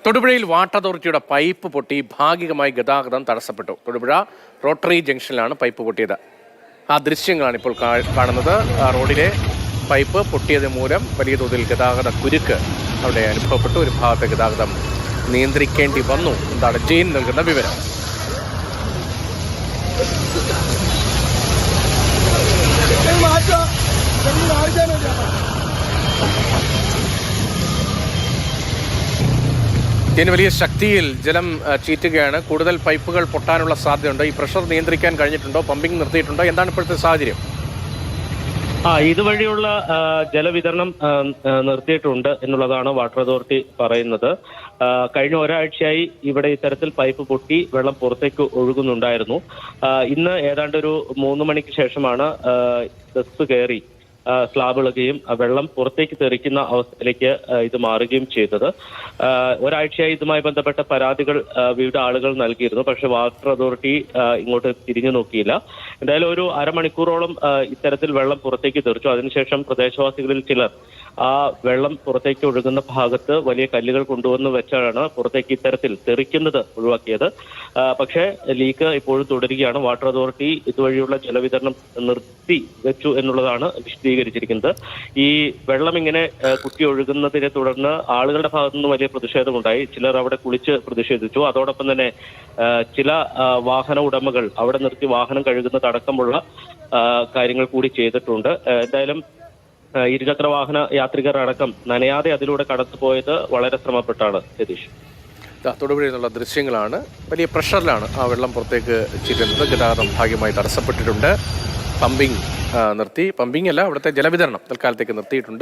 തൊടുപുഴയിൽ വാട്ടർ അതോറിറ്റിയുടെ പൈപ്പ് പൊട്ടി ഭാഗികമായി ഗതാഗതം തടസ്സപ്പെട്ടു. തൊടുപുഴ റോട്ടറി ജംഗ്ഷനിലാണ് പൈപ്പ് പൊട്ടിയത്. ആ ദൃശ്യങ്ങളാണ് ഇപ്പോൾ കാണുന്നത്. റോഡിലെ പൈപ്പ് പൊട്ടിയത് മൂലം വലിയ തോതിൽ ഗതാഗത കുരുക്ക് അവിടെ അനുഭവപ്പെട്ടു. ഒരു ഭാഗത്തെ ഗതാഗതം നിയന്ത്രിക്കേണ്ടി വന്നു. എന്താണ് ജെയിൻ നൽകുന്ന വിവരം? ഇതിന് വലിയ ശക്തിയിൽ ജലം ചീറ്റുകയാണ്. കൂടുതൽ പൈപ്പുകൾ പൊട്ടാനുള്ള സാധ്യതയുണ്ട്. ഈ പ്രഷർ നിയന്ത്രിക്കാൻ കഴിഞ്ഞിട്ടുണ്ടോ? പമ്പിംഗ് നിർത്തിയിട്ടുണ്ടോ? എന്താണ് ഇപ്പോഴത്തെ സാഹചര്യം? ഇതുവഴിയുള്ള ജലവിതരണം നിർത്തിയിട്ടുണ്ട് എന്നുള്ളതാണ് വാട്ടർ അതോറിറ്റി പറയുന്നത്. കഴിഞ്ഞ ഒരാഴ്ചയായി ഇവിടെ ഇത്തരത്തിൽ പൈപ്പ് പൊട്ടി വെള്ളം പുറത്തേക്ക് ഒഴുകുന്നുണ്ടായിരുന്നു. ഇന്ന് ഏതാണ്ട് ഒരു 3 മണിക്ക് ശേഷമാണ് ബസ് കയറി സ്ലാബ് ഇളകുകയും വെള്ളം പുറത്തേക്ക് തെറിക്കുന്ന അവസ്ഥയിലേക്ക് ഇത് മാറുകയും ചെയ്തത്. ഒരാഴ്ചയായി ഇതുമായി ബന്ധപ്പെട്ട പരാതികൾ വിവിധ ആളുകൾ നൽകിയിരുന്നു. പക്ഷെ വാട്ടർ അതോറിറ്റി ഇങ്ങോട്ട് തിരിഞ്ഞു നോക്കിയില്ല. എന്തായാലും ഒരു അരമണിക്കൂറോളം ഇത്തരത്തിൽ വെള്ളം പുറത്തേക്ക് തെറിച്ചു. അതിനുശേഷം പ്രദേശവാസികളിൽ ചിലർ ആ വെള്ളം പുറത്തേക്ക് ഒഴുകുന്ന ഭാഗത്ത് വലിയ കല്ലുകൾ കൊണ്ടുവന്ന് വെച്ചാണ് പുറത്തേക്ക് ഇത്തരത്തിൽ തെറിക്കുന്നത് ഒഴിവാക്കിയത്. പക്ഷേ ലീക്ക് ഇപ്പോഴും തുടരുകയാണ്. വാട്ടർ അതോറിറ്റി ഇതുവഴിയുള്ള ജലവിതരണം നിർത്തി വെച്ചു എന്നുള്ളതാണ് വിശദീകരിച്ചിരിക്കുന്നത്. ഈ വെള്ളം ഇങ്ങനെ കുത്തി ഒഴുകുന്നതിനെ തുടർന്ന് ആളുകളുടെ ഭാഗത്തു നിന്ന് വലിയ പ്രതിഷേധമുണ്ടായി. ചിലർ അവിടെ കുളിച്ച് പ്രതിഷേധിച്ചു. അതോടൊപ്പം തന്നെ ചില വാഹന ഉടമകൾ അവിടെ നിർത്തി വാഹനം കഴുകുന്നതടക്കമുള്ള കാര്യങ്ങൾ കൂടി ചെയ്തിട്ടുണ്ട്. എന്തായാലും ഇരുചക്ര വാഹന യാത്രികർ അടക്കം നനയാതെ അതിലൂടെ കടന്നുപോയത് വളരെ ശ്രമപ്പെട്ടാണ്. സതീഷ്, തൊടുപുഴയിൽ നിന്നുള്ള ദൃശ്യങ്ങളാണ്. വലിയ പ്രഷറിലാണ് ആ വെള്ളം പുറത്തേക്ക് ചീറ്റുന്നത്. ഗതാഗതം ഭാഗ്യമായി തടസ്സപ്പെട്ടിട്ടുണ്ട്. പമ്പിംഗ് നിർത്തി. പമ്പിംഗ് അല്ല, അവിടുത്തെ ജലവിതരണം തൽക്കാലത്തേക്ക് നിർത്തിയിട്ടുണ്ട്.